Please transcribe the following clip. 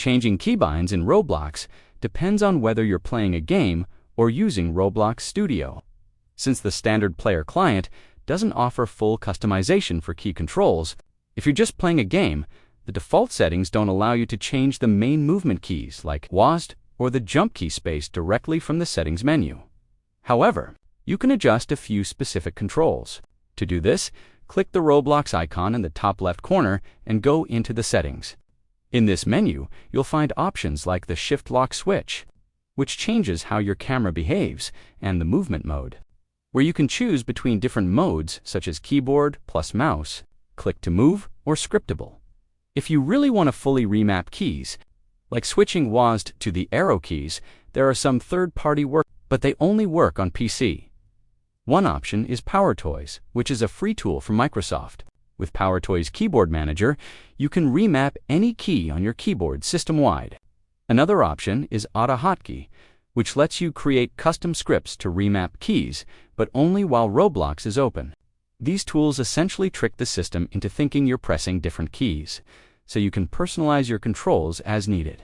Changing keybinds in Roblox depends on whether you're playing a game or using Roblox Studio. Since the standard player client doesn't offer full customization for key controls, if you're just playing a game, the default settings don't allow you to change the main movement keys like WASD or the jump key space directly from the settings menu. However, you can adjust a few specific controls. To do this, click the Roblox icon in the top left corner and go into the settings. In this menu, you'll find options like the Shift Lock switch, which changes how your camera behaves, and the movement mode, where you can choose between different modes such as keyboard plus mouse, click to move, or scriptable. If you really want to fully remap keys, like switching WASD to the arrow keys, there are some third-party but they only work on PC. One option is PowerToys, which is a free tool from Microsoft. With PowerToys Keyboard Manager, you can remap any key on your keyboard system-wide. Another option is AutoHotkey, which lets you create custom scripts to remap keys, but only while Roblox is open. These tools essentially trick the system into thinking you're pressing different keys, so you can personalize your controls as needed.